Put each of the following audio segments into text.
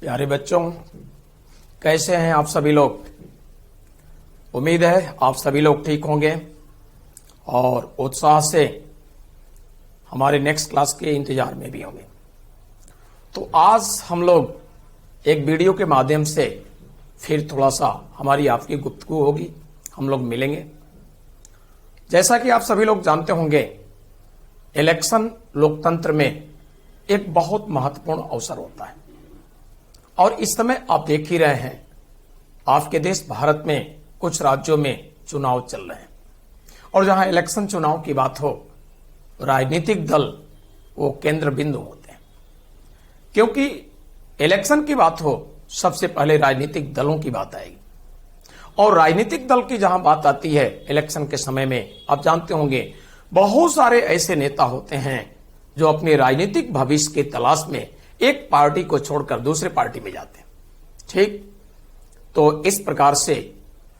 प्यारे बच्चों, कैसे हैं आप सभी लोग। उम्मीद है आप सभी लोग ठीक होंगे और उत्साह से हमारे नेक्स्ट क्लास के इंतजार में भी होंगे। तो आज हम लोग एक वीडियो के माध्यम से फिर थोड़ा सा हमारी आपकी गुफ्तगू होगी, हम लोग मिलेंगे। जैसा कि आप सभी लोग जानते होंगे, इलेक्शन लोकतंत्र में एक बहुत महत्वपूर्ण अवसर होता है और इस समय आप देख ही रहे हैं आपके देश भारत में कुछ राज्यों में चुनाव चल रहे हैं और जहां इलेक्शन चुनाव की बात हो, राजनीतिक दल वो केंद्र बिंदु होते हैं। क्योंकि इलेक्शन की बात हो, सबसे पहले राजनीतिक दलों की बात आएगी और राजनीतिक दल की जहां बात आती है इलेक्शन के समय में, आप जानते होंगे बहुत सारे ऐसे नेता होते हैं जो अपने राजनीतिक भविष्य की तलाश में एक पार्टी को छोड़कर दूसरे पार्टी में जाते हैं। ठीक, तो इस प्रकार से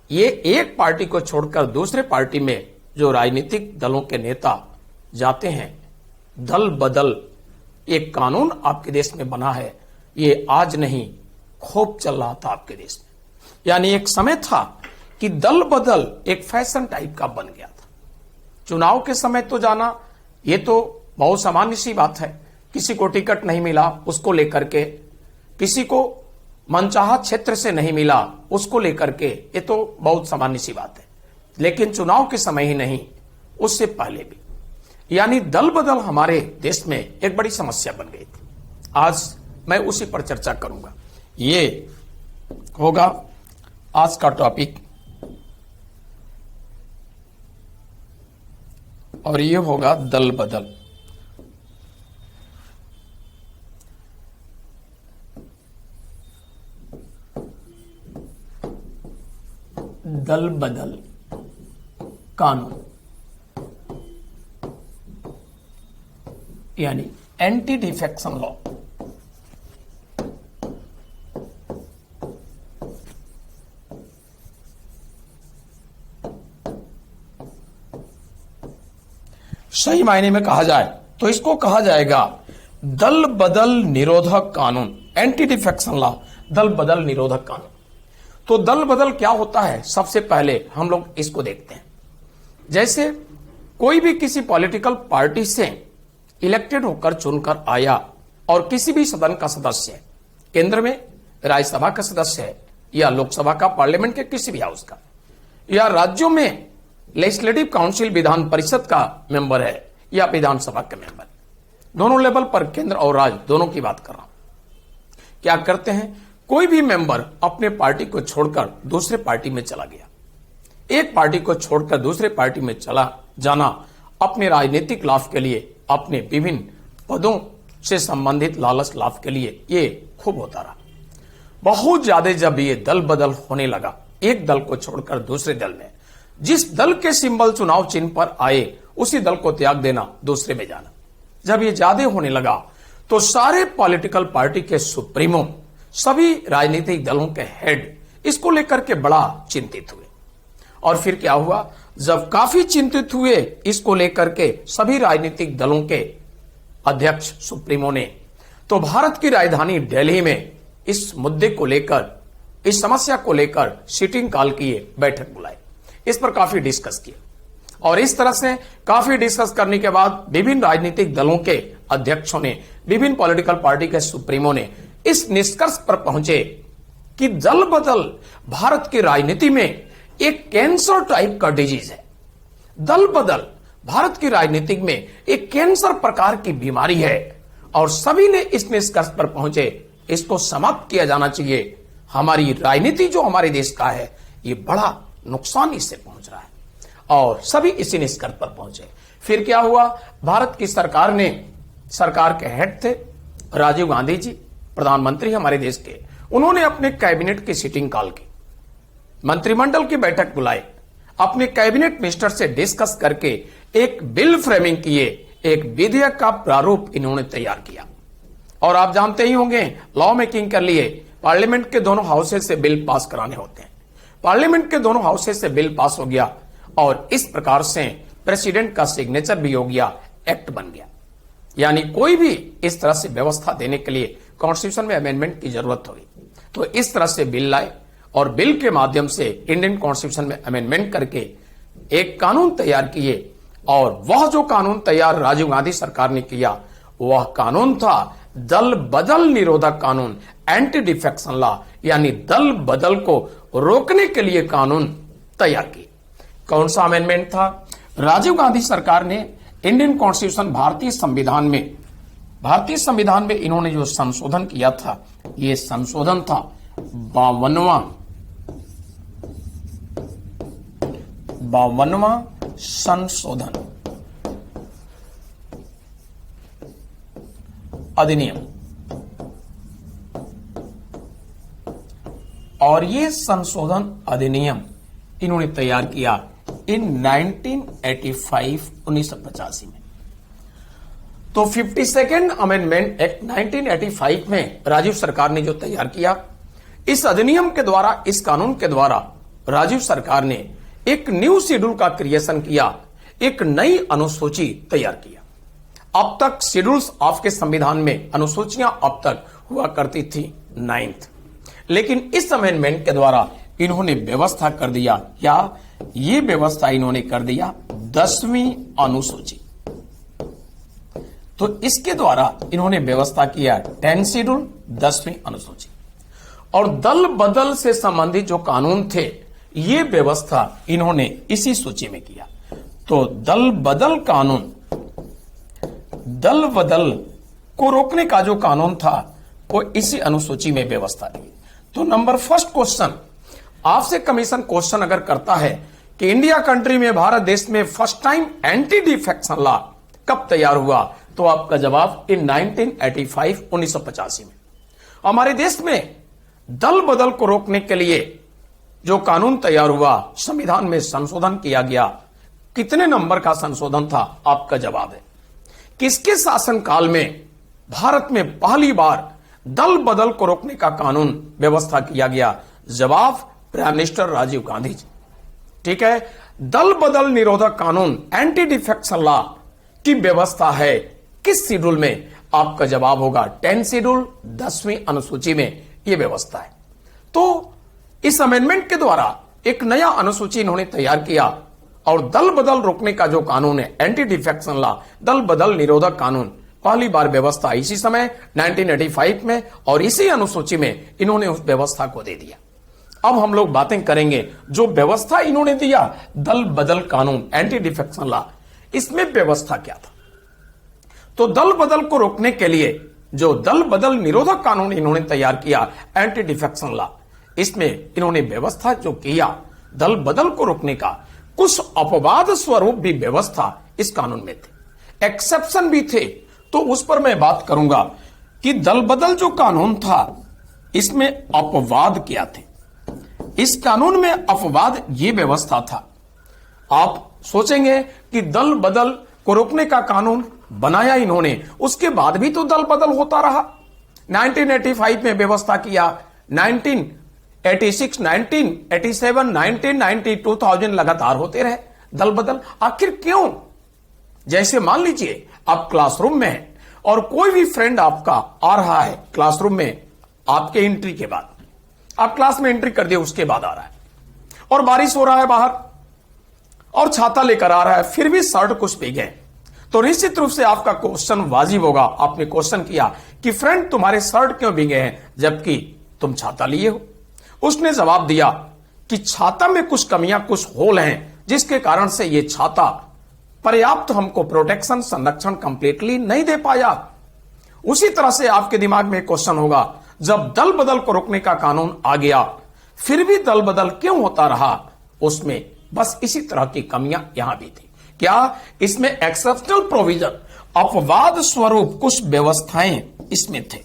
ये एक पार्टी को छोड़कर दूसरे पार्टी में जो राजनीतिक दलों के नेता जाते हैं, दल बदल एक कानून आपके देश में बना है। ये आज नहीं, खूब चल रहा था आपके देश में। यानी एक समय था कि दल बदल एक फैशन टाइप का बन गया था। चुनाव के समय तो जाना ये तो बहुत सामान्य सी बात है। किसी को टिकट नहीं मिला उसको लेकर के, किसी को मनचाहा क्षेत्र से नहीं मिला उसको लेकर के, ये तो बहुत सामान्य सी बात है। लेकिन चुनाव के समय ही नहीं, उससे पहले भी, यानी दल बदल हमारे देश में एक बड़ी समस्या बन गई थी। आज मैं उसी पर चर्चा करूंगा। ये होगा आज का टॉपिक और ये होगा दल बदल। दल बदल कानून यानी एंटी डिफेक्शन लॉ। सही मायने में कहा जाए तो इसको कहा जाएगा दल बदल निरोधक कानून, एंटी डिफेक्शन लॉ, दल बदल निरोधक कानून। तो दल बदल क्या होता है, सबसे पहले हम लोग इसको देखते हैं। जैसे कोई भी किसी पॉलिटिकल पार्टी से इलेक्टेड होकर चुनकर आया और किसी भी सदन का सदस्य है, केंद्र में राज्यसभा का सदस्य है या लोकसभा का, पार्लियामेंट के किसी भी हाउस का, या राज्यों में लेजिस्लेटिव काउंसिल विधान परिषद का मेंबर है या विधानसभा के मेंबर, दोनों लेवल पर केंद्र और राज्य दोनों की बात कर रहा हूं। क्या करते हैं, कोई भी मेंबर अपने पार्टी को छोड़कर दूसरे पार्टी में चला गया। एक पार्टी को छोड़कर दूसरे पार्टी में चला जाना अपने राजनीतिक लाभ के लिए, अपने विभिन्न पदों से संबंधित लालच लाभ के लिए ये खूब होता रहा। बहुत ज्यादा जब ये दल बदल होने लगा, एक दल को छोड़कर दूसरे दल में, जिस दल के सिंबल चुनाव चिन्ह पर आए उसी दल को त्याग देना, दूसरे में जाना, जब ये ज्यादा होने लगा तो सारे पॉलिटिकल पार्टी के सुप्रीमो, सभी राजनीतिक दलों के हेड इसको लेकर के बड़ा चिंतित हुए। और फिर क्या हुआ, जब काफी चिंतित हुए इसको लेकर के सभी राजनीतिक दलों के अध्यक्ष सुप्रीमो ने, तो भारत की राजधानी दिल्ली में इस मुद्दे को लेकर, इस समस्या को लेकर सिटिंग कॉल किए, बैठक बुलाई, इस पर काफी डिस्कस किया। और इस तरह से काफी डिस्कस करने के बाद विभिन्न राजनीतिक दलों के अध्यक्षों ने, विभिन्न पॉलिटिकल पार्टी के सुप्रीमो ने इस निष्कर्ष पर पहुंचे कि दल बदल भारत की राजनीति में एक कैंसर टाइप का डिजीज है। दल बदल भारत की राजनीति में एक कैंसर प्रकार की बीमारी है और सभी ने इस निष्कर्ष पर पहुंचे, इसको समाप्त किया जाना चाहिए। हमारी राजनीति जो हमारे देश का है, ये बड़ा नुकसान इससे पहुंच रहा है और सभी इसी निष्कर्ष पर पहुंचे। फिर क्या हुआ, भारत की सरकार ने, सरकार के हेड थे राजीव गांधी जी, प्रधानमंत्री हमारे देश के, उन्होंने अपने कैबिनेट की सिटिंग कॉल की, मंत्रिमंडल की बैठक बुलाई, अपने कैबिनेट मिनिस्टर से डिस्कस करके एक बिल फ्रेमिंग किए, एक विधेयक का प्रारूप इन्होंने तैयार किया। और आप जानते ही होंगे, लॉ मेकिंग के लिए पार्लियामेंट के दोनों हाउसेज से बिल पास कराने होते हैं। पार्लियामेंट के दोनों हाउसेज से बिल पास हो गया और इस प्रकार से प्रेसिडेंट का सिग्नेचर भी हो गया, एक्ट बन गया। यानी कोई भी इस तरह से व्यवस्था देने के लिए कॉन्स्टिट्यूशन में अमेंडमेंट की जरूरत हुई। तो इस तरह से बिल लाए और बिल के माध्यम से इंडियन कॉन्स्टिट्यूशन में अमेंडमेंट करके एक कानून तैयार किए। और वह जो कानून तैयार राजीव गांधी सरकार ने किया वह कानून था दल बदल निरोधक कानून, एंटी डिफेक्शन लॉ, यानी दल बदल को रोकने के लिए कानून तैयार किए। कौन सा अमेंडमेंट था? राजीव गांधी सरकार ने इंडियन कॉन्स्टिट्यूशन भारतीय संविधान में इन्होंने जो संशोधन किया था, यह संशोधन था 52वां संशोधन अधिनियम। और ये संशोधन अधिनियम इन्होंने तैयार किया इन 1985 में। तो 52nd अमेंडमेंट एक्ट 1985 में राजीव सरकार ने जो तैयार किया, इस अधिनियम के द्वारा, इस कानून के द्वारा राजीव सरकार ने एक न्यू शेड्यूल का क्रिएशन किया, एक नई अनुसूची तैयार किया। अब तक शेड्यूल्स आपके संविधान में अनुसूचियां अब तक हुआ करती थी 9th, लेकिन इस अमेंडमेंट के द्वारा इन्होंने व्यवस्था कर दिया, या ये व्यवस्था इन्होंने कर दिया 10वीं अनुसूची। तो इसके द्वारा इन्होंने व्यवस्था किया 10 शेड्यूल, 10वीं अनुसूची। और दल बदल से संबंधित जो कानून थे, ये व्यवस्था इन्होंने इसी सूची में किया। तो दल बदल कानून, दल बदल को रोकने का जो कानून था वो इसी अनुसूची में व्यवस्था की। तो नंबर फर्स्ट क्वेश्चन आपसे कमीशन क्वेश्चन अगर करता है कि इंडिया कंट्री में, भारत देश में first time anti defection law कब तैयार हुआ, तो आपका जवाब इन 1985 में। हमारे देश में दल बदल को रोकने के लिए जो कानून तैयार हुआ, संविधान में संशोधन किया गया, कितने नंबर का संशोधन था? आपका जवाब है किसके शासनकाल में भारत में पहली बार दल बदल को रोकने का कानून व्यवस्था किया गया? जवाब प्राइम मिनिस्टर राजीव गांधी जी। ठीक है, दल बदल निरोधक कानून, एंटी डिफेक्शन लॉ की व्यवस्था है किस शेड्यूल में? आपका जवाब होगा 10 शेड्यूल, 10वीं अनुसूची में यह व्यवस्था है। तो इस अमेंडमेंट के द्वारा एक नया अनुसूची इन्होंने तैयार किया और दल बदल रोकने का जो कानून है, एंटी डिफेक्शन लॉ, दल बदल निरोधक कानून, पहली बार व्यवस्था इसी समय 1985 में और इसी अनुसूची में इन्होंने उस व्यवस्था को दे दिया। अब हम लोग बातें करेंगे जो व्यवस्था इन्होंने दिया, दल बदल कानून, एंटी डिफेक्शन लॉ, इसमें व्यवस्था क्या था? तो दल बदल को रोकने के लिए जो दल बदल निरोधक कानून इन्होंने तैयार किया, एंटी डिफेक्शन लॉ, इसमें इन्होंने व्यवस्था जो किया दल बदल को रोकने का, कुछ अपवाद स्वरूप भी व्यवस्था इस कानून में थे, एक्सेप्शन भी थे। तो उस पर मैं बात करूंगा कि दल बदल जो कानून था इसमें अपवाद क्या थे। इस कानून में अपवाद ये व्यवस्था था। आप सोचेंगे कि दल बदल को रोकने का कानून बनाया इन्होंने, उसके बाद भी तो दल बदल होता रहा। 1985 में व्यवस्था किया, 1986, 1987, 1990, 2000 लगातार होते रहे दल बदल। आखिर क्यों? जैसे मान लीजिए आप क्लासरूम में हैं और कोई भी फ्रेंड आपका आ रहा है क्लासरूम में, आपके एंट्री के बाद, आप क्लास में एंट्री कर दिए, उसके बाद आ रहा है और बारिश हो रहा है बाहर और छाता लेकर आ रहा है, फिर भी शर्ट कुछ भीगे हैं, तो निश्चित रूप से आपका क्वेश्चन वाजिब होगा। आपने क्वेश्चन किया कि फ्रेंड तुम्हारे शर्ट क्यों भीगे हैं जबकि तुम छाता लिए हो? उसने जवाब दिया कि छाता में कुछ कमियां, कुछ होल हैं, जिसके कारण से यह छाता पर्याप्त हमको प्रोटेक्शन, संरक्षण कंप्लीटली नहीं दे पाया। उसी तरह से आपके दिमाग में क्वेश्चन होगा, जब दल बदल को रोकने का कानून आ गया फिर भी दल बदल क्यों होता रहा? उसमें बस इसी तरह की कमियां यहां भी थी। क्या इसमें एक्सेप्शनल प्रोविजन, अपवाद स्वरूप कुछ व्यवस्थाएं इसमें थे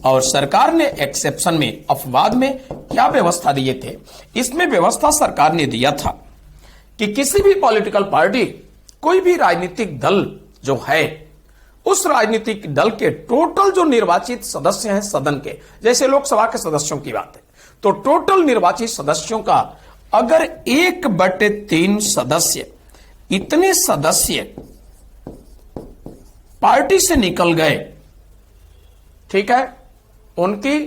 और सरकार ने एक्सेप्शन में, अपवाद में क्या व्यवस्था दिए थे? इसमें व्यवस्था सरकार ने दिया था कि किसी भी पॉलिटिकल पार्टी, कोई भी राजनीतिक दल जो है, उस राजनीतिक दल के टोटल जो निर्वाचित सदस्य हैं सदन के, जैसे लोकसभा के सदस्यों की बात है, तो टोटल निर्वाचित सदस्यों का अगर 1/3 सदस्य, इतने सदस्य पार्टी से निकल गए, ठीक है, उनकी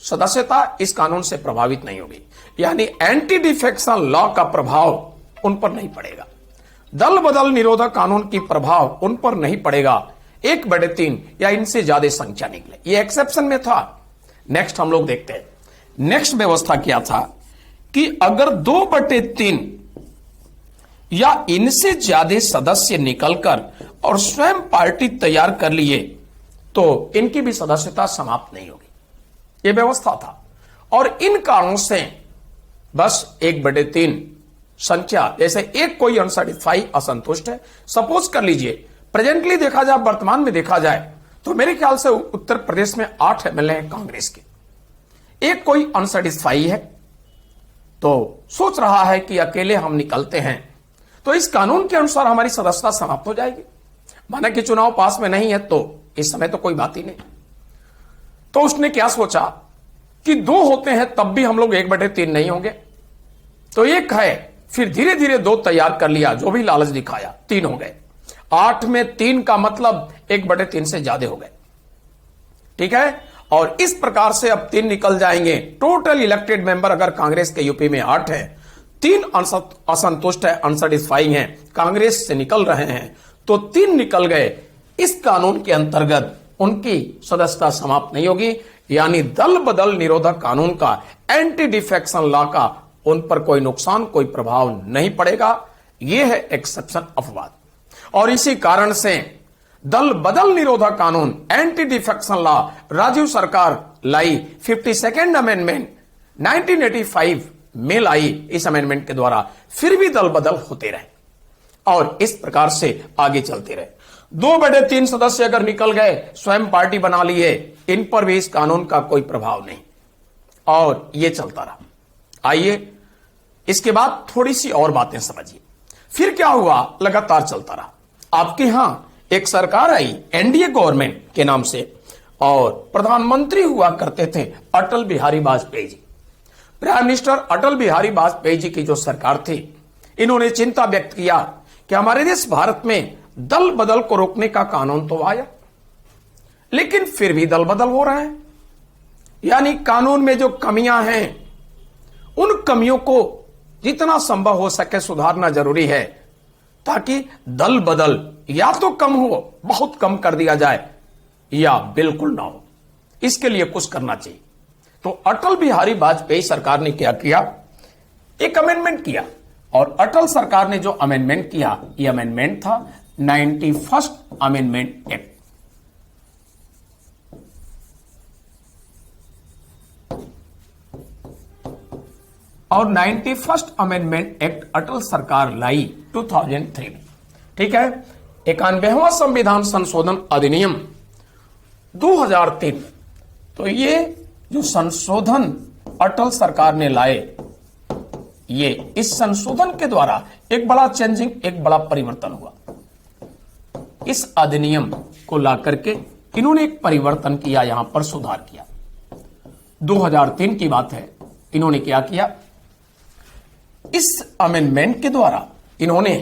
सदस्यता इस कानून से प्रभावित नहीं होगी, यानी एंटी डिफेक्शन लॉ का प्रभाव उन पर नहीं पड़ेगा। दल बदल निरोधक कानून की प्रभाव उन पर नहीं पड़ेगा 1/3 या इनसे ज्यादा संख्या निकले, ये एक्सेप्शन में था। नेक्स्ट हम लोग देखते हैं, नेक्स्ट व्यवस्था क्या था कि अगर 2/3 या इनसे ज्यादा सदस्य निकलकर और स्वयं पार्टी तैयार कर लिए तो इनकी भी सदस्यता समाप्त नहीं होगी, यह व्यवस्था था। और इन कारणों से बस 1/3 संख्या, जैसे एक कोई अनसेटिस्फाई असंतुष्ट है, सपोज कर लीजिए प्रेजेंटली देखा जाए, वर्तमान में देखा जाए तो मेरे ख्याल से उत्तर प्रदेश में 8 एमएलए हैं कांग्रेस के, एक कोई अनसेटिस्फाई है तो सोच रहा है कि अकेले हम निकलते हैं तो इस कानून के अनुसार हमारी सदस्यता समाप्त हो जाएगी। माना कि चुनाव पास में नहीं है तो इस समय तो कोई बात ही नहीं। तो उसने क्या सोचा कि 2 होते हैं तब भी हम लोग 1/3 नहीं होंगे, तो एक है, फिर धीरे धीरे 2 तैयार कर लिया, जो भी लालच दिखाया, 3 हो गए। 8 में 3 का मतलब 1/3 से ज्यादा हो गए, ठीक है। और इस प्रकार से अब 3 निकल जाएंगे। टोटल इलेक्टेड मेंबर अगर कांग्रेस के यूपी में 8 है, 3 असंतुष्ट है, अनसेटिस्फाइंग है, कांग्रेस से निकल रहे हैं, तो 3 निकल गए। इस कानून के अंतर्गत उनकी सदस्यता समाप्त नहीं होगी, यानी दल बदल निरोधक कानून का, एंटी डिफेक्शन लॉ का उन पर कोई नुकसान, कोई प्रभाव नहीं पड़ेगा। यह है एक्सेप्शन अपवाद। और इसी कारण से दल बदल निरोधक कानून, एंटी डिफेक्शन लॉ राजीव सरकार लाई, 52nd अमेंडमेंट 1985 में लाई। इस अमेंडमेंट के द्वारा फिर भी दल बदल होते रहे और इस प्रकार से आगे चलते रहे। 2/3 सदस्य अगर निकल गए, स्वयं पार्टी बना लिए, इन पर भी इस कानून का कोई प्रभाव नहीं और यह चलता रहा। आइए इसके बाद थोड़ी सी और बातें समझिए। फिर क्या हुआ, लगातार चलता रहा। आपके यहां एक सरकार आई एनडीए गवर्नमेंट के नाम से और प्रधानमंत्री हुआ करते थे अटल बिहारी वाजपेयी जी। प्राइम मिनिस्टर अटल बिहारी वाजपेयी जी की जो सरकार थी, इन्होंने चिंता व्यक्त किया कि हमारे देश भारत में दल बदल को रोकने का कानून तो आया, लेकिन फिर भी दल बदल हो रहे हैं, यानी कानून में जो कमियां हैं उन कमियों को जितना संभव हो सके सुधारना जरूरी है, ताकि दल बदल या तो कम हो, बहुत कम कर दिया जाए, या बिल्कुल ना हो। इसके लिए कुछ करना चाहिए। तो अटल बिहारी वाजपेयी सरकार ने क्या किया, एक अमेंडमेंट किया। और अटल सरकार ने जो अमेंडमेंट किया, यह अमेंडमेंट था 91st अमेंडमेंट एक्ट। और 91st अमेंडमेंट एक्ट अटल सरकार लाई 2003 में, ठीक है। 91वां संविधान संशोधन अधिनियम 2003। तो ये जो संशोधन अटल सरकार ने लाए, ये इस संशोधन के द्वारा एक बड़ा चेंजिंग, एक बड़ा परिवर्तन हुआ। इस अधिनियम को ला करके इन्होंने एक परिवर्तन किया, यहां पर सुधार किया। 2003 की बात है। इन्होंने क्या किया, इस अमेंडमेंट के द्वारा इन्होंने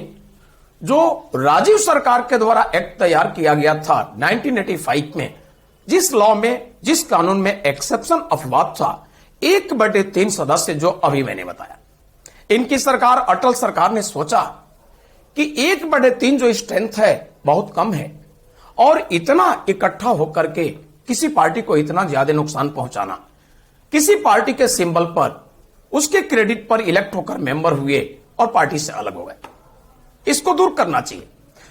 जो राजीव सरकार के द्वारा एक्ट तैयार किया गया था 1985 में, जिस लॉ में, जिस कानून में एक्सेप्शन अपवाद था, 1/3 सदस्य जो अभी मैंने बताया, इनकी सरकार अटल सरकार ने सोचा कि 1/3 जो स्ट्रेंथ है बहुत कम है और इतना इकट्ठा होकर के किसी पार्टी को इतना ज्यादा नुकसान पहुंचाना, किसी पार्टी के सिंबल पर, उसके क्रेडिट पर इलेक्ट होकर मेंबर हुए और पार्टी से अलग हो गए, इसको दूर करना चाहिए।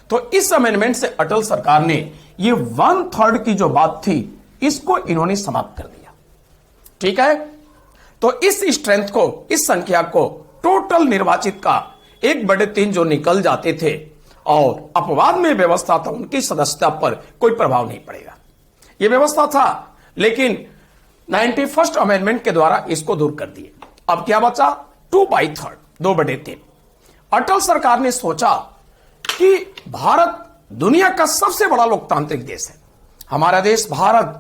तो इस अमेंडमेंट से अटल सरकार ने ये 1/3 की जो बात थी, इसको इन्होंने समाप्त कर दिया, ठीक है। तो इस स्ट्रेंथ को, इस संख्या को, टोटल निर्वाचित का 1/3 जो निकल जाते थे और अपवाद में व्यवस्था था, उनकी सदस्यता पर कोई प्रभाव नहीं पड़ेगा, यह व्यवस्था था। लेकिन 91st अमेंडमेंट के द्वारा इसको दूर कर दिए। अब क्या बचा, 2/3, 2/3। अटल सरकार ने सोचा कि भारत दुनिया का सबसे बड़ा लोकतांत्रिक देश है, हमारा देश भारत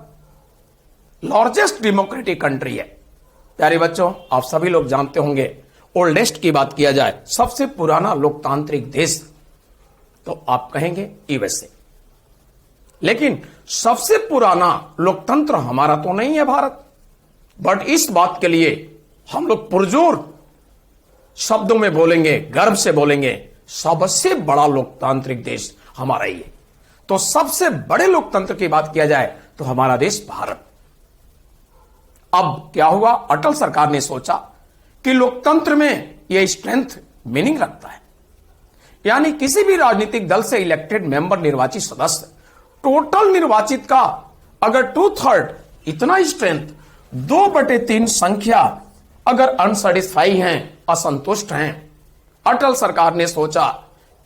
लार्जेस्ट डेमोक्रेटिक कंट्री है। प्यारे बच्चों, आप सभी लोग जानते होंगे, ओल्डेस्ट की बात किया जाए, सबसे पुराना लोकतांत्रिक देश, तो आप कहेंगे यूएसए। लेकिन सबसे पुराना लोकतंत्र हमारा तो नहीं है भारत, बट इस बात के लिए हम लोग पुरजोर शब्दों में बोलेंगे, गर्व से बोलेंगे, सबसे बड़ा लोकतांत्रिक देश हमारा ही है। तो सबसे बड़े लोकतंत्र की बात किया जाए तो हमारा देश भारत। अब क्या हुआ, अटल सरकार ने सोचा कि लोकतंत्र में यह स्ट्रेंथ मीनिंग रखता है, यानी किसी भी राजनीतिक दल से इलेक्टेड मेंबर, निर्वाचित सदस्य, टोटल निर्वाचित का अगर 2/3 इतना स्ट्रेंथ, 2/3 संख्या अगर अनसेटिस्फाई हैं, असंतुष्ट हैं, अटल सरकार ने सोचा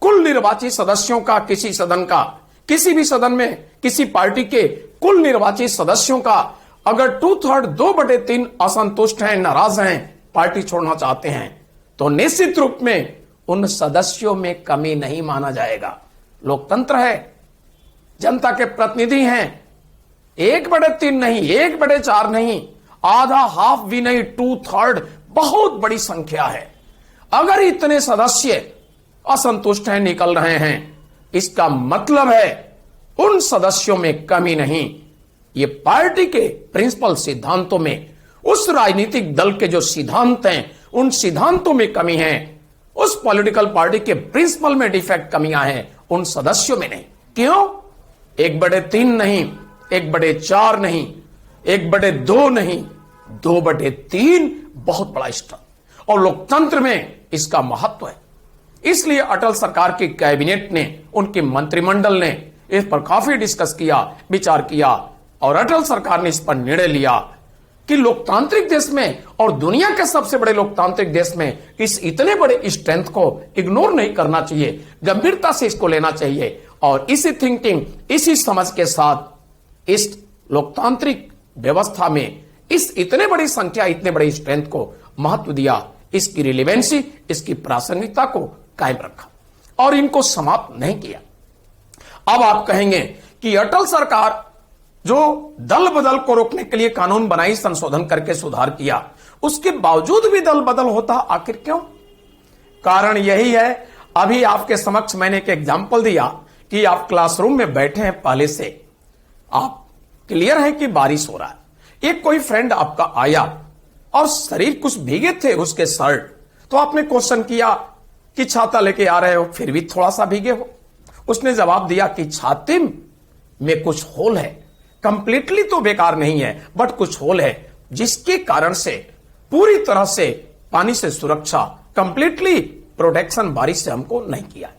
कुल निर्वाचित सदस्यों का, किसी सदन का, किसी भी सदन में किसी पार्टी के कुल निर्वाचित सदस्यों का अगर 2/3, 2/3 असंतुष्ट हैं, नाराज हैं, पार्टी छोड़ना चाहते हैं, तो निश्चित रूप में उन सदस्यों में कमी नहीं माना जाएगा। लोकतंत्र है, जनता के प्रतिनिधि हैं, 1/3 नहीं, 1/4 नहीं, आधा, हाफ भी नहीं, 2/3 बहुत बड़ी संख्या है। अगर इतने सदस्य असंतुष्ट हैं, निकल रहे हैं, इसका मतलब है उन सदस्यों में कमी नहीं, ये पार्टी के प्रिंसिपल सिद्धांतों में, उस राजनीतिक दल के जो सिद्धांत हैं, उन सिद्धांतों में कमी है, उस पॉलिटिकल पार्टी के प्रिंसिपल में डिफेक्ट, कमियां हैं, उन सदस्यों में नहीं। क्यों? 1/3 नहीं, 1/4 नहीं, 1/2 नहीं, 2/3 बहुत बड़ा स्तर, और लोकतंत्र में इसका महत्व है। इसलिए अटल सरकार की कैबिनेट ने, उनके मंत्रिमंडल ने इस पर काफी डिस्कस किया, विचार किया, और अटल सरकार ने इस पर निर्णय लिया कि लोकतांत्रिक देश में और दुनिया के सबसे बड़े लोकतांत्रिक देश में इस इतने बड़े स्ट्रेंथ को इग्नोर नहीं करना चाहिए, गंभीरता से इसको लेना चाहिए, और इसी थिंकिंग, इसी समझ के साथ इस लोकतांत्रिक व्यवस्था में इस इतने बड़ी संख्या, इतने बड़े स्ट्रेंथ को महत्व दिया, इसकी रिलेवेंसी, इसकी प्रासंगिकता को कायम रखा और इनको समाप्त नहीं किया। अब आप कहेंगे कि अटल सरकार जो दल बदल को रोकने के लिए कानून बनाई, संशोधन करके सुधार किया, उसके बावजूद भी दल बदल होता, आखिर क्यों? कारण यही है, अभी आपके समक्ष मैंने एक एग्जाम्पल दिया कि आप क्लासरूम में बैठे हैं, पहले से आप क्लियर है कि बारिश हो रहा है, एक कोई फ्रेंड आपका आया और शरीर कुछ भीगे थे उसके शर्ट, तो आपने क्वेश्चन किया कि छाता लेके आ रहे हो, फिर भी थोड़ा सा भीगे हो। उसने जवाब दिया कि छाते में कुछ होल है, कंप्लीटली तो बेकार नहीं है, बट कुछ होल है, जिसके कारण से पूरी तरह से पानी से सुरक्षा, कंप्लीटली प्रोटेक्शन बारिश से हमको नहीं किया।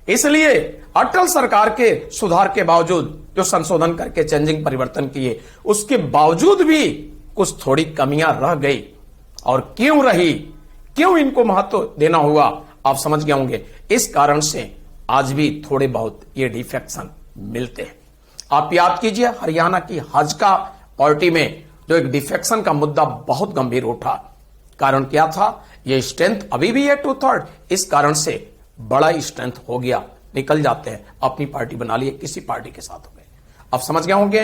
इसलिए अटल सरकार के सुधार के बावजूद, जो संशोधन करके चेंजिंग, परिवर्तन किए, उसके बावजूद भी कुछ थोड़ी कमियां रह गई। और क्यों रही, क्यों इनको महत्व देना हुआ, आप समझ गए होंगे। इस कारण से आज भी थोड़े बहुत ये डिफेक्शन मिलते हैं। आप याद कीजिए, हरियाणा की हजका पार्टी में जो एक डिफेक्शन का मुद्दा बहुत गंभीर उठा, कारण क्या था? ये स्ट्रेंथ अभी भी है 2/3, इस कारण से बड़ा स्ट्रेंथ हो गया, निकल जाते हैं, अपनी पार्टी बना लिए, किसी पार्टी के साथ हो गए। आप समझ गए होंगे।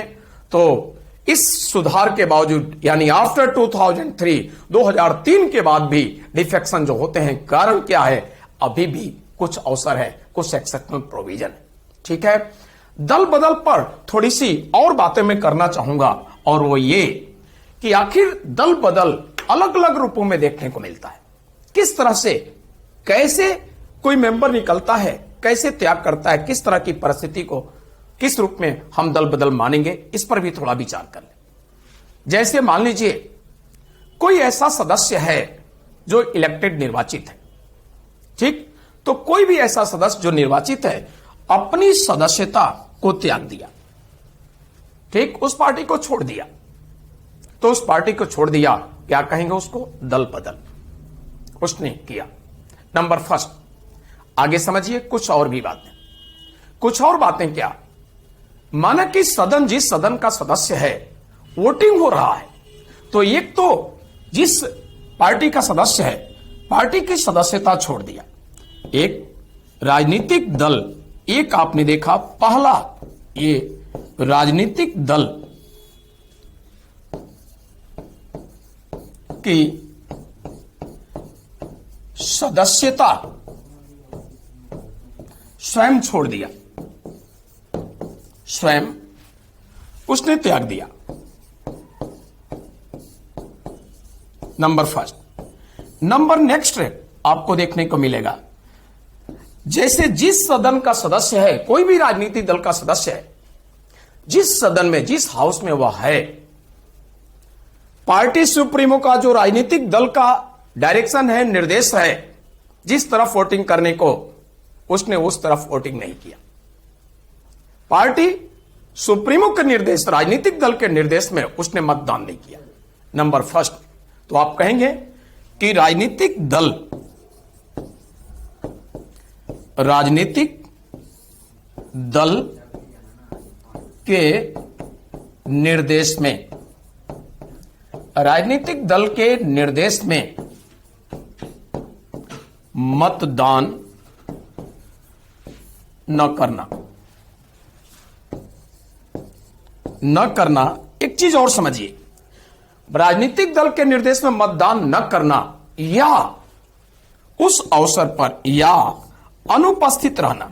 तो इस सुधार के बावजूद, यानी आफ्टर 2003 के बाद भी डिफेक्शन जो होते हैं, कारण क्या है? अभी भी कुछ अवसर है, कुछ एक्सेप्शनल प्रोविजन है। ठीक है, दल बदल पर थोड़ी सी और बातें मैं करना चाहूंगा, और वो ये कि आखिर दल बदल अलग अलग रूपों में देखने को मिलता है। किस तरह से, कैसे कोई मेंबर निकलता है, कैसे त्याग करता है, किस तरह की परिस्थिति को किस रूप में हम दल बदल मानेंगे, इस पर भी थोड़ा विचार कर लें। जैसे मान लीजिए कोई ऐसा सदस्य है जो इलेक्टेड, निर्वाचित है, ठीक, तो कोई भी ऐसा सदस्य जो निर्वाचित है अपनी सदस्यता को त्याग दिया, ठीक, उस पार्टी को छोड़ दिया, तो उस पार्टी को छोड़ दिया, क्या कहेंगे उसको? दल बदल उसने किया। नंबर फर्स्ट, आगे समझिए कुछ और भी बातें। कुछ और बातें क्या? माना कि सदन, जिस सदन का सदस्य है, वोटिंग हो रहा है, तो एक तो जिस पार्टी का सदस्य है, पार्टी की सदस्यता छोड़ दिया। एक राजनीतिक दल, एक आपने देखा, पहला ये राजनीतिक दल की सदस्यता स्वयं छोड़ दिया, स्वयं उसने त्याग दिया। Number first. नंबर नेक्स्ट आपको देखने को मिलेगा, जैसे जिस सदन का सदस्य है, कोई भी राजनीतिक दल का सदस्य है, जिस सदन में, जिस हाउस में वह है, पार्टी सुप्रीमो का जो राजनीतिक दल का डायरेक्शन है, निर्देश है, जिस तरफ वोटिंग करने को, उसने उस तरफ वोटिंग नहीं किया। पार्टी सुप्रीमो के निर्देश, राजनीतिक दल के निर्देश में उसने मतदान नहीं किया। Number first. तो आप कहेंगे कि राजनीतिक दल के निर्देश में, राजनीतिक दल के निर्देश में मतदान न करना। एक चीज और समझिए, राजनीतिक दल के निर्देश में मतदान न करना या उस अवसर पर या अनुपस्थित रहना,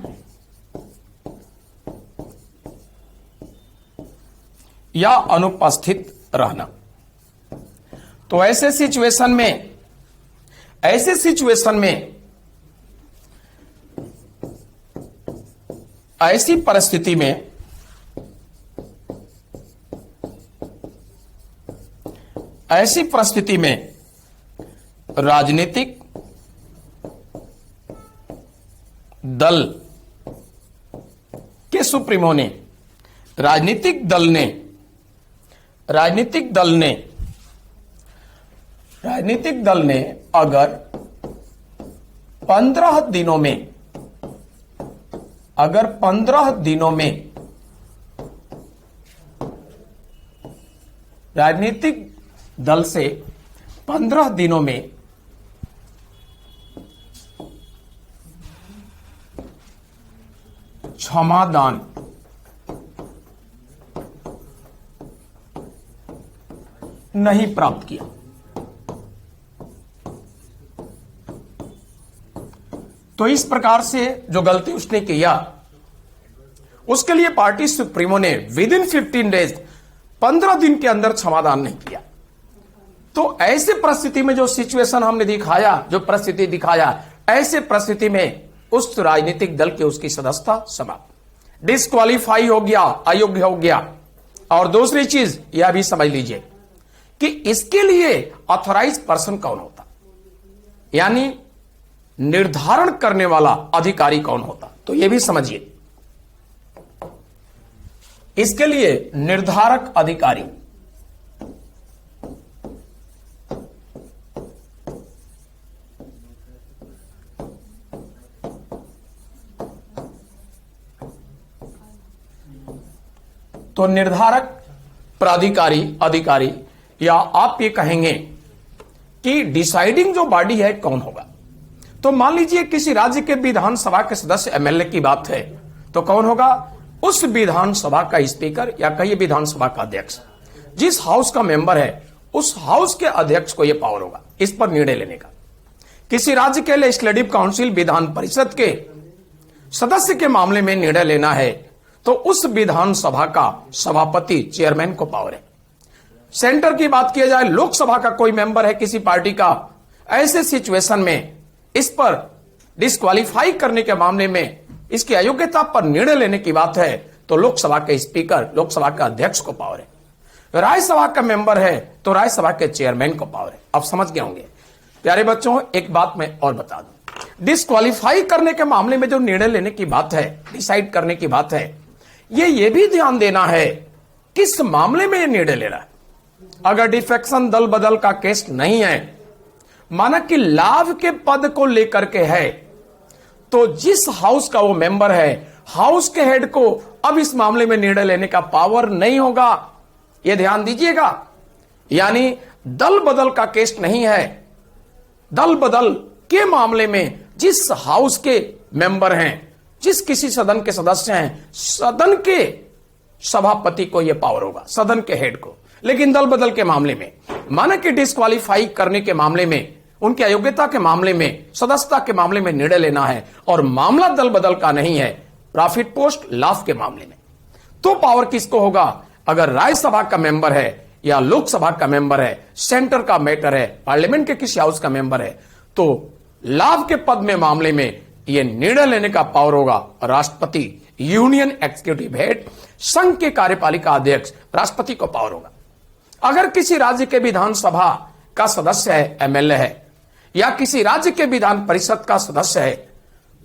या अनुपस्थित रहना। तो ऐसे सिचुएशन में, ऐसी परिस्थिति में राजनीतिक दल के सुप्रीमो ने, राजनीतिक दल ने अगर 15 दिनों में राजनीतिक दल से 15 दिनों में क्षमादान नहीं प्राप्त किया, तो इस प्रकार से जो गलती उसने किया, उसके लिए पार्टी सुप्रीमो ने विद इन 15 डेज, 15 दिन के अंदर क्षमादान नहीं किया। तो ऐसे परिस्थिति में जो सिचुएशन हमने दिखाया, जो परिस्थिति दिखाया, ऐसे परिस्थिति में उस राजनीतिक दल की उसकी सदस्यता समाप्त, डिस्क्वालीफाई हो गया, अयोग्य हो गया। और दूसरी चीज यह भी समझ लीजिए कि इसके लिए ऑथराइज पर्सन कौन होता, यानी निर्धारण करने वाला अधिकारी कौन होता, तो यह भी समझिए। इसके लिए निर्धारक अधिकारी तो निर्धारक प्राधिकारी, अधिकारी, या आप ये कहेंगे कि डिसाइडिंग जो बॉडी है कौन होगा। तो मान लीजिए किसी राज्य के विधानसभा के सदस्य, एमएलए की बात है, तो कौन होगा? उस विधानसभा का स्पीकर या कहिए विधानसभा का अध्यक्ष। जिस हाउस का मेंबर है उस हाउस के अध्यक्ष को यह पावर होगा इस पर निर्णय लेने का। किसी राज्य के लेजिस्लेटिव काउंसिल, विधान परिषद के सदस्य के मामले में निर्णय लेना है तो उस विधानसभा का सभापति, चेयरमैन को पावर है। सेंटर की बात किया जाए, लोकसभा का कोई मेंबर है किसी पार्टी का, ऐसे सिचुएशन में इस पर डिस्क्वालीफाई करने के मामले में, इसकी अयोग्यता पर निर्णय लेने की बात है तो लोकसभा के स्पीकर, लोकसभा के अध्यक्ष को पावर है। राज्यसभा का मेंबर है तो राज्यसभा के चेयरमैन को पावर है। अब समझ गए होंगे प्यारे बच्चों। एक बात मैं और बता दूं, डिस्क्वालीफाई करने के मामले में जो निर्णय लेने की बात है, डिसाइड करने की बात है, ये भी ध्यान देना है किस मामले में यह निर्णय ले रहा है। अगर डिफेक्शन, दल बदल का केस नहीं है, माना कि लाभ के पद को लेकर के है, तो जिस हाउस का वो मेंबर है, हाउस के हेड को अब इस मामले में निर्णय लेने का पावर नहीं होगा, यह ध्यान दीजिएगा। यानी दल बदल का केस नहीं है। दल बदल के मामले में जिस हाउस के मेंबर हैं, जिस किसी सदन के सदस्य हैं, सदन के सभापति को यह पावर होगा, सदन के हेड को। लेकिन दल बदल के मामले में, माना कि डिस्क्वालीफाई करने के मामले में, उनकी अयोग्यता के मामले में, सदस्यता के मामले में निर्णय लेना है और मामला दल बदल का नहीं है, प्रॉफिट पोस्ट, लाभ के मामले में, तो पावर किसको होगा? अगर राज्यसभा का मेंबर है या लोकसभा का मेंबर है, सेंटर का मैटर है, पार्लियामेंट के किसी हाउस का मेंबर है, तो लाभ के पद में मामले में यह निर्णय लेने का पावर होगा राष्ट्रपति, यूनियन एग्जीक्यूटिव हेड, संघ के कार्यपालिका अध्यक्ष, राष्ट्रपति को पावर होगा। अगर किसी राज्य के विधानसभा का सदस्य है, एमएलए है, या किसी राज्य के विधान परिषद का सदस्य है,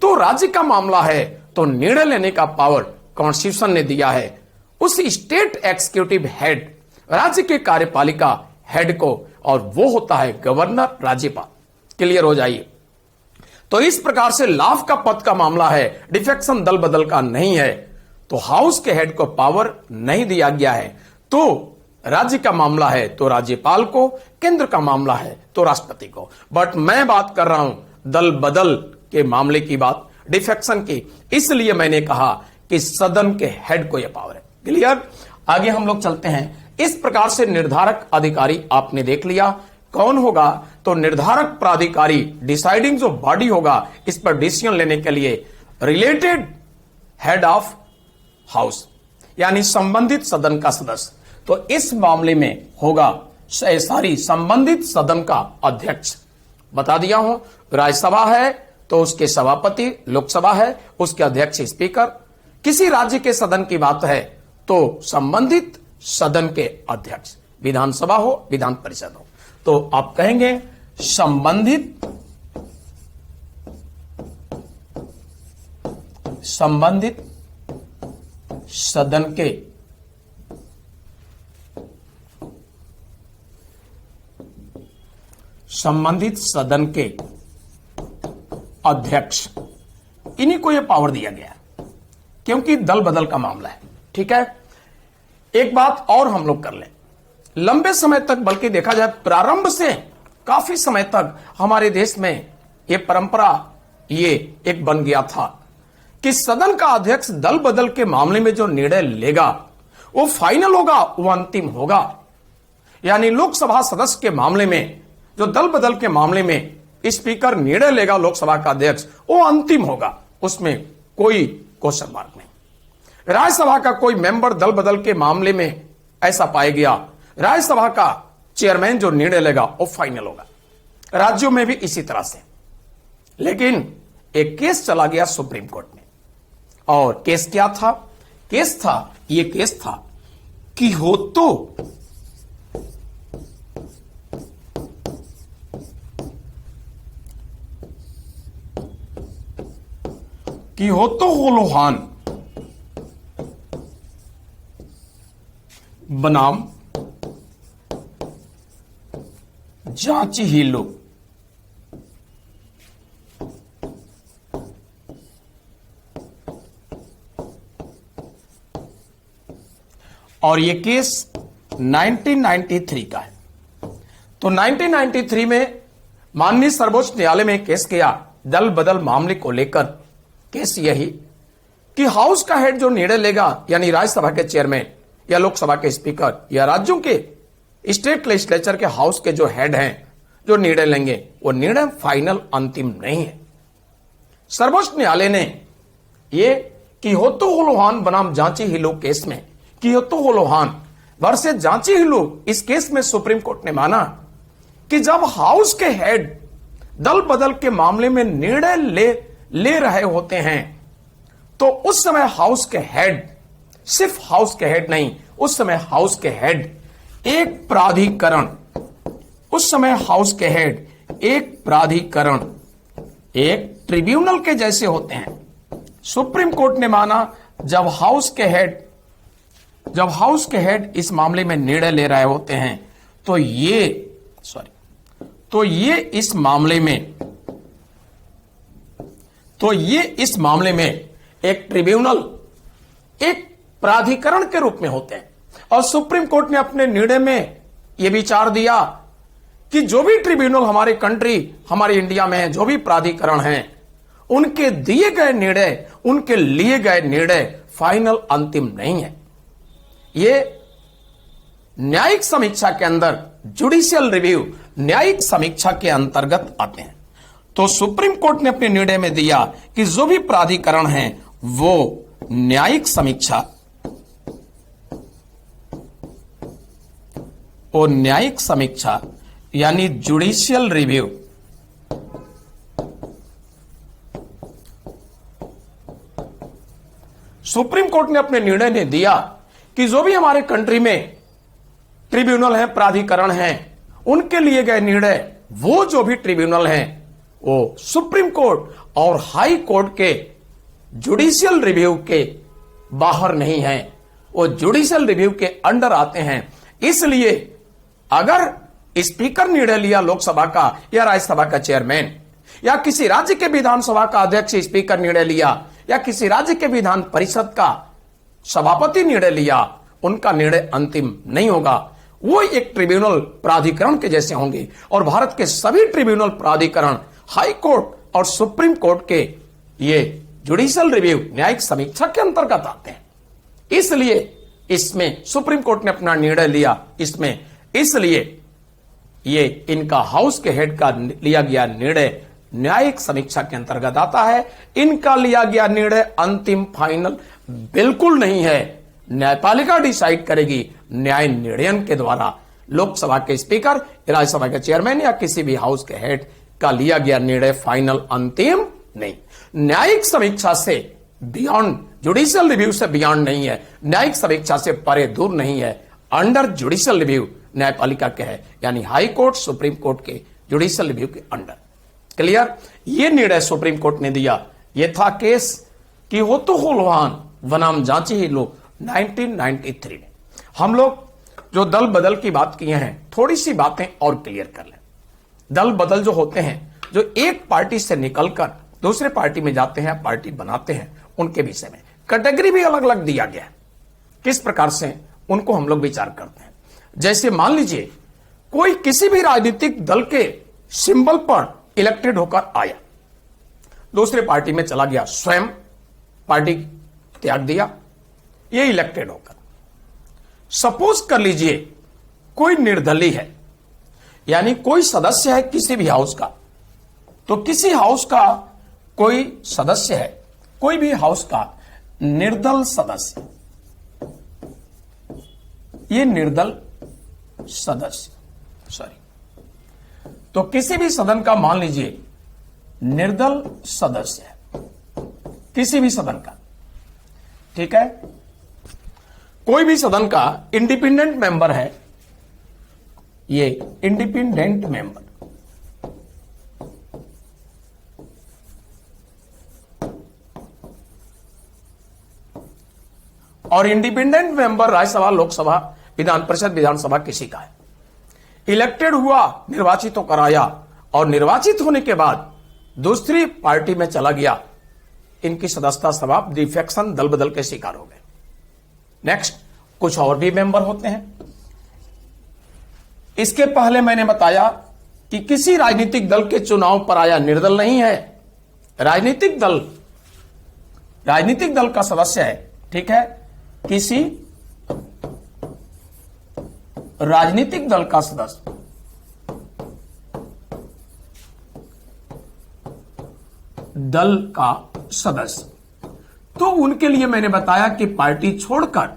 तो राज्य का मामला है तो निर्णय लेने का पावर कॉन्स्टिट्यूशन ने दिया है उस स्टेट एग्जीक्यूटिव हेड, राज्य के कार्यपालिका हेड को, और वो होता है गवर्नर, राज्यपाल। क्लियर हो जाइए। तो इस प्रकार से लाभ का पद का मामला है, डिफेक्शन दल बदल का नहीं है, तो हाउस के हेड को पावर नहीं दिया गया है। तो राज्य का मामला है तो राज्यपाल को, केंद्र का मामला है तो राष्ट्रपति को। बट मैं बात कर रहा हूं दल बदल के मामले की बात, डिफेक्शन की, इसलिए मैंने कहा कि सदन के हेड को यह पावर है। क्लियर? आगे हम लोग चलते हैं। इस प्रकार से निर्धारक अधिकारी आपने देख लिया कौन होगा, तो निर्धारक प्राधिकारी, डिसाइडिंग जो बॉडी होगा इस पर डिसीजन लेने के लिए रिलेटेड हेड ऑफ हाउस, यानी संबंधित सदन का सदस्य। तो इस मामले में होगा संबंधित सदन का अध्यक्ष। बता दिया हूं, राज्यसभा है तो उसके सभापति, लोकसभा है उसके अध्यक्ष स्पीकर, किसी राज्य के सदन की बात है तो संबंधित सदन के अध्यक्ष, विधानसभा हो, विधान परिषद हो, तो आप कहेंगे संबंधित सदन के अध्यक्ष, इन्हीं को यह पावर दिया गया क्योंकि दल बदल का मामला है। ठीक है। एक बात और हम लोग कर लें, लंबे समय तक, बल्कि देखा जाए प्रारंभ से काफी समय तक हमारे देश में यह परंपरा ये एक बन गया था कि सदन का अध्यक्ष दल बदल के मामले में जो निर्णय लेगा वो फाइनल होगा, वो अंतिम होगा। यानी लोकसभा सदस्य के मामले में, जो दल बदल के मामले में स्पीकर निर्णय लेगा, लोकसभा का अध्यक्ष, वो अंतिम होगा, उसमें कोई क्वेश्चन मार्क नहीं। राज्यसभा का कोई मेंबर दल बदल के मामले में ऐसा पाया गया, राज्यसभा का चेयरमैन जो निर्णय लेगा वो फाइनल होगा। राज्यों में भी इसी तरह से। लेकिन एक केस चला गया सुप्रीम कोर्ट में, और केस क्या था? केस था किहोतो होलोहान बनाम जांची-हिलो, और यह केस 1993 का है। तो 1993 में माननीय सर्वोच्च न्यायालय में केस किया दल बदल मामले को लेकर। केस यही कि हाउस का हेड जो निर्णय लेगा, यानी राज्यसभा के चेयरमैन या लोकसभा के स्पीकर या राज्यों के स्टेट लेजिस्लेचर के हाउस के जो हेड हैं, जो निर्णय लेंगे, वो निर्णय फाइनल, अंतिम नहीं है। सर्वोच्च न्यायालय ने ये किहोतो होलोहान बनाम जांची-हिलो केस में, किहोतो होलोहान वर्सेस जांची-हिलो, इस केस में सुप्रीम कोर्ट ने माना कि जब हाउस के हेड दल बदल के मामले में निर्णय ले रहे होते हैं, तो उस समय हाउस के हेड, सिर्फ हाउस के हेड नहीं, उस समय हाउस के हेड एक प्राधिकरण, उस समय हाउस के हेड एक प्राधिकरण, एक ट्रिब्यूनल के जैसे होते हैं। सुप्रीम कोर्ट ने माना जब हाउस के हेड इस मामले में निर्णय ले रहे होते हैं, तो ये इस मामले में एक ट्रिब्यूनल, एक प्राधिकरण के रूप में होते हैं। और सुप्रीम कोर्ट ने अपने निर्णय में यह विचार दिया कि जो भी ट्रिब्यूनल हमारे कंट्री, हमारे इंडिया में है, जो भी प्राधिकरण हैं, उनके दिए गए निर्णय, उनके लिए गए निर्णय फाइनल, अंतिम नहीं है। ये न्यायिक समीक्षा के अंदर, जुडिशियल रिव्यू, न्यायिक समीक्षा के अंतर्गत आते हैं। तो सुप्रीम कोर्ट ने अपने निर्णय में दिया कि जो भी प्राधिकरण है वो न्यायिक समीक्षा और न्यायिक समीक्षा यानी जुडिशियल रिव्यू सुप्रीम कोर्ट ने अपने निर्णय ने दिया कि जो भी हमारे कंट्री में ट्रिब्यूनल हैं, प्राधिकरण हैं, उनके लिए गए निर्णय, वो जो भी ट्रिब्यूनल हैं वो सुप्रीम कोर्ट और हाई कोर्ट के जुडिशियल रिव्यू के बाहर नहीं हैं, वो जुडिशियल रिव्यू के अंडर आते हैं। इसलिए अगर स्पीकर निर्णय लिया लोकसभा का या राज्यसभा का चेयरमैन या किसी राज्य के विधानसभा का अध्यक्ष स्पीकर निर्णय लिया या किसी राज्य के विधान परिषद का सभापति निर्णय लिया, उनका निर्णय अंतिम नहीं होगा, वो एक ट्रिब्यूनल प्राधिकरण के जैसे होंगे। और भारत के सभी ट्रिब्यूनल प्राधिकरण हाई कोर्ट और सुप्रीम कोर्ट के ये जुडिशियल रिव्यू न्यायिक समीक्षा के अंतर्गत आते हैं। इसलिए इसमें सुप्रीम कोर्ट ने अपना निर्णय लिया, इसमें इसलिए ये इनका हाउस के हेड का लिया गया निर्णय न्यायिक समीक्षा के अंतर्गत आता है। इनका लिया गया निर्णय अंतिम फाइनल बिल्कुल नहीं है, न्यायपालिका डिसाइड करेगी न्याय निर्णयन के द्वारा। लोकसभा के स्पीकर, राज्यसभा के चेयरमैन या किसी भी हाउस के हेड का लिया गया निर्णय फाइनल अंतिम नहीं, न्यायिक समीक्षा से बियॉन्ड, जुडिशियल रिव्यू से बियॉन्ड नहीं है, न्यायिक समीक्षा से परे दूर नहीं है, अंडर जुडिशियल रिव्यू न्यायपालिका के है, यानी हाई कोर्ट सुप्रीम कोर्ट के जुडिशियल रिव्यू के अंडर। क्लियर? ये निर्णय सुप्रीम कोर्ट ने दिया। ये था केस कि हो तो होलवान वनाम जांची ही लो 1993 में। हम लोग जो दल बदल की बात किए हैं, थोड़ी सी बातें और क्लियर कर लें। दल बदल जो होते हैं, जो एक पार्टी से निकलकर दूसरे पार्टी में जाते हैं, पार्टी बनाते हैं, उनके विषय में कैटेगरी भी अलग अलग दिया गया है। किस प्रकार से उनको हम लोग विचार करते हैं। जैसे मान लीजिए कोई किसी भी राजनीतिक दल के सिंबल पर इलेक्टेड होकर आया, दूसरे पार्टी में चला गया, स्वयं पार्टी त्याग दिया, ये इलेक्टेड होकर। सपोज कर लीजिए कोई निर्दलीय है, यानी कोई सदस्य है किसी भी हाउस का, तो किसी हाउस का कोई सदस्य है, कोई भी हाउस का निर्दल सदस्य, ये निर्दल सदस्य, सॉरी, तो किसी भी सदन का मान लीजिए निर्दल सदस्य है, किसी भी सदन का, ठीक है। कोई भी सदन का इंडिपेंडेंट मेंबर है, ये इंडिपेंडेंट मेंबर, और इंडिपेंडेंट मेंबर राज्यसभा, लोकसभा, विधान परिषद, विधानसभा किसी का है, इलेक्टेड हुआ, निर्वाचित होकर आया और निर्वाचित होने के बाद दूसरी पार्टी में चला गया, इनकी सदस्यता समाप्त, डिफेक्शन, दल बदल के शिकार हो गए। नेक्स्ट, कुछ और भी मेंबर होते हैं। इसके पहले मैंने बताया कि किसी राजनीतिक दल के चुनाव पर आया, निर्दल नहीं है, राजनीतिक दल का सदस्य है, ठीक है, किसी राजनीतिक दल का सदस्य, दल का सदस्य, तो उनके लिए मैंने बताया कि पार्टी छोड़कर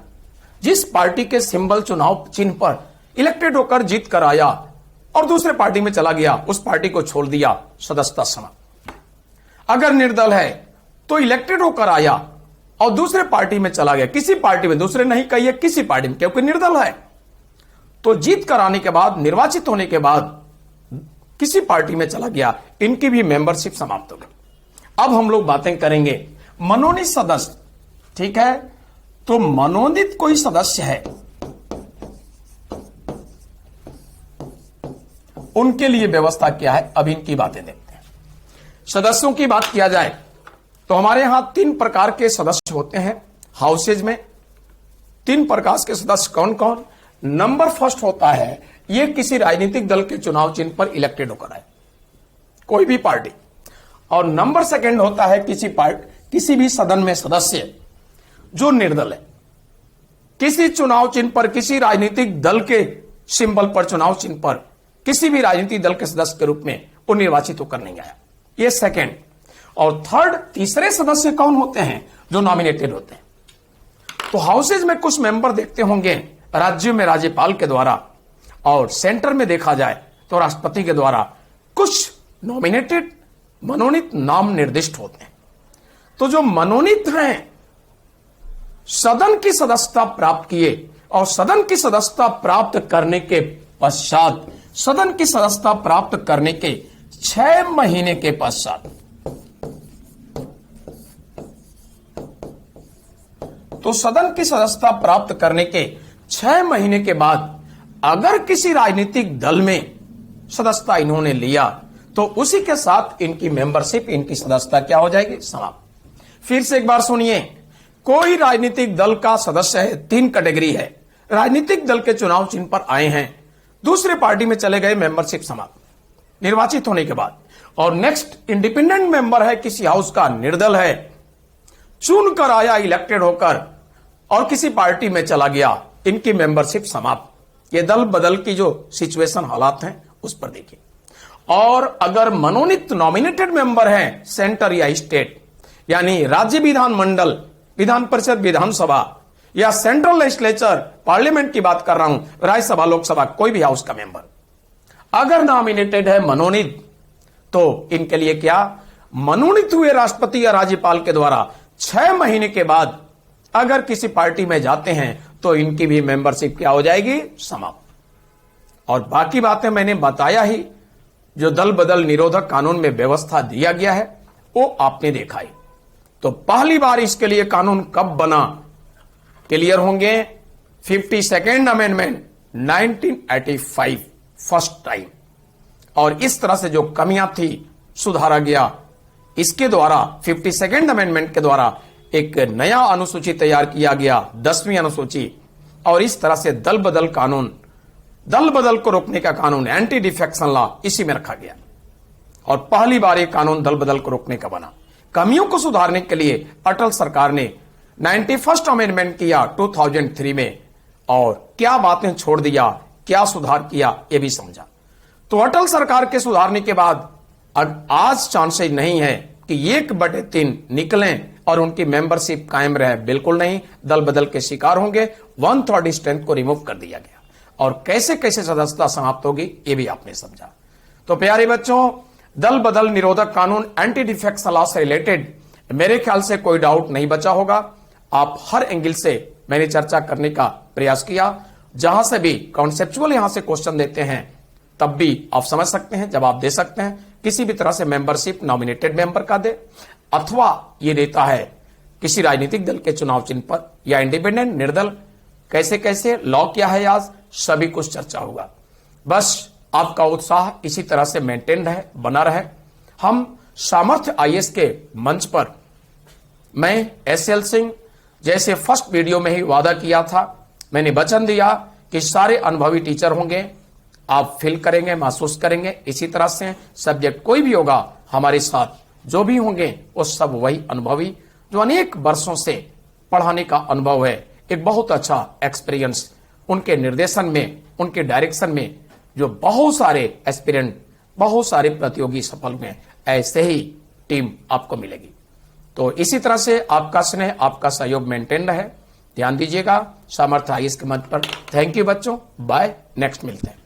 जिस पार्टी के सिंबल चुनाव चिन्ह पर इलेक्टेड होकर जीत कर आया और दूसरे पार्टी में चला गया, उस पार्टी को छोड़ दिया, सदस्यता समाप्त। अगर निर्दल है तो इलेक्टेड होकर आया और दूसरे पार्टी में चला गया, किसी पार्टी में, दूसरे नहीं कहिए, किसी पार्टी में, क्योंकि निर्दल है, तो जीत कर आने के बाद, निर्वाचित होने के बाद किसी पार्टी में चला गया, इनकी भी मेंबरशिप समाप्त हो गई। अब हम लोग बातें करेंगे मनोनीत सदस्य, ठीक है। तो मनोनीत कोई सदस्य है, उनके लिए व्यवस्था क्या है, अब इनकी बातें देखते हैं। सदस्यों की बात किया जाए तो हमारे यहां 3 प्रकार के सदस्य होते हैं हाउसेज में। 3 प्रकार के सदस्य कौन कौन? नंबर फर्स्ट होता है, ये किसी राजनीतिक दल के चुनाव चिन्ह पर इलेक्टेड होकर आए, कोई भी पार्टी। और नंबर सेकंड होता है किसी भी सदन में सदस्य जो निर्दल है, किसी चुनाव चिन्ह पर, किसी राजनीतिक दल के सिंबल पर, चुनाव चिन्ह पर, किसी भी राजनीतिक दल के सदस्य के रूप में वो निर्वाचित होकर नहीं आया, ये सेकंड। और थर्ड, तीसरे सदस्य कौन होते हैं? जो नॉमिनेटेड होते हैं। तो हाउसेज में कुछ मेंबर देखते होंगे राज्यों में राज्यपाल के द्वारा और सेंटर में देखा जाए तो राष्ट्रपति के द्वारा कुछ नॉमिनेटेड मनोनीत नाम निर्दिष्ट होते हैं। तो जो मनोनीत हैं, सदन की सदस्यता प्राप्त किए और सदन की सदस्यता प्राप्त करने के पश्चात, सदन की सदस्यता प्राप्त करने के 6 महीने के पश्चात, तो सदन की सदस्यता प्राप्त करने के 6 महीने के बाद अगर किसी राजनीतिक दल में सदस्यता इन्होंने लिया तो उसी के साथ इनकी मेंबरशिप, इनकी सदस्यता क्या हो जाएगी? समाप्त। फिर से एक बार सुनिए, कोई राजनीतिक दल का सदस्य है, 3 कैटेगरी है। राजनीतिक दल के चुनाव चिन्ह पर आए हैं, दूसरे पार्टी में चले गए, मेंबरशिप समाप्त निर्वाचित होने के बाद। और नेक्स्ट इंडिपेंडेंट मेंबर है, किसी हाउस का निर्दल है, चुनकर आया इलेक्टेड होकर और किसी पार्टी में चला गया, इनकी मेंबरशिप समाप्त। ये दल बदल की जो सिचुएशन हालात हैं उस पर देखिए। और अगर मनोनीत नॉमिनेटेड मेंबर हैं सेंटर या स्टेट, यानी राज्य विधानमंडल, विधान परिषद, विधानसभा या सेंट्रल लेजिस्लेचर, पार्लियामेंट की बात कर रहा हूं, राज्यसभा, लोकसभा, कोई भी हाउस का मेंबर अगर नॉमिनेटेड है, मनोनीत, तो इनके लिए क्या, मनोनीत हुए राष्ट्रपति या राज्यपाल के द्वारा 6 महीने के बाद अगर किसी पार्टी में जाते हैं तो इनकी भी मेंबरशिप क्या हो जाएगी? समाप्त। और बाकी बातें मैंने बताया ही, जो दल बदल निरोधक कानून में व्यवस्था दिया गया है वो आपने देखा ही। तो पहली बार इसके लिए कानून कब बना? क्लियर होंगे, 52nd अमेंडमेंट 1985 फर्स्ट टाइम। और इस तरह से जो कमियां थी सुधारा गया। इसके द्वारा 52nd अमेंडमेंट के द्वारा एक नया अनुसूची तैयार किया गया, 10वीं अनुसूची। और इस तरह से दल बदल कानून, दल बदल को रोकने का कानून, एंटी डिफेक्शन लॉ इसी में रखा गया। और पहली बार ये कानून दल बदल को रोकने का बना। कमियों को सुधारने के लिए अटल सरकार ने 91st अमेंडमेंट किया 2003 में, और क्या बातें छोड़ दिया, क्या सुधार किया, यह भी समझा। तो अटल सरकार के सुधारने के बाद आज चांसेज नहीं है कि 1/3 निकलें और उनकी मेंबरशिप कायम रहे, बिल्कुल नहीं। दल बदल के शिकार होंगे। 1/3 स्ट्रेंथ को रिमूव कर दिया गया। और कैसे कैसे सदस्यता समाप्त होगी ये भी आपने समझा। तो प्यारे बच्चों, दल बदल निरोधक कानून, एंटी डिफेक्शन लॉ से रिलेटेड मेरे ख्याल से कोई डाउट नहीं बचा होगा। आप हर एंगल से मैंने चर्चा करने का प्रयास किया। जहां से भी कॉन्सेप्चुअल यहां से क्वेश्चन देते हैं तब भी आप समझ सकते हैं, जवाब दे सकते हैं। किसी भी तरह से मेंबरशिप नॉमिनेटेड मेंबर का दे, अथवा ये देता है किसी राजनीतिक दल के चुनाव चिन्ह पर, या इंडिपेंडेंट, निर्दल, कैसे कैसे लॉ क्या है, आज सभी कुछ चर्चा होगा। बस आपका उत्साह इसी तरह से मेंटेन रहे, बना रहे। हम सामर्थ्य आईएएस के मंच पर मैं एसएल सिंह, जैसे फर्स्ट वीडियो में ही वादा किया था, मैंने वचन दिया कि सारे अनुभवी टीचर होंगे, आप फील करेंगे, महसूस करेंगे। इसी तरह से सब्जेक्ट कोई भी होगा, हमारे साथ जो भी होंगे वो सब वही अनुभवी, जो अनेक वर्षों से पढ़ाने का अनुभव है, एक बहुत अच्छा एक्सपीरियंस, उनके निर्देशन में, उनके डायरेक्शन में जो बहुत सारे एस्पिरेंट, बहुत सारे प्रतियोगी सफल हुए, ऐसे ही टीम आपको मिलेगी। तो इसी तरह से आपका स्नेह, आपका सहयोग मेंटेन रहे, ध्यान दीजिएगा। सामर्थ्य आईएएस के मंच पर। थैंक यू बच्चों, बाय, नेक्स्ट मिलते हैं।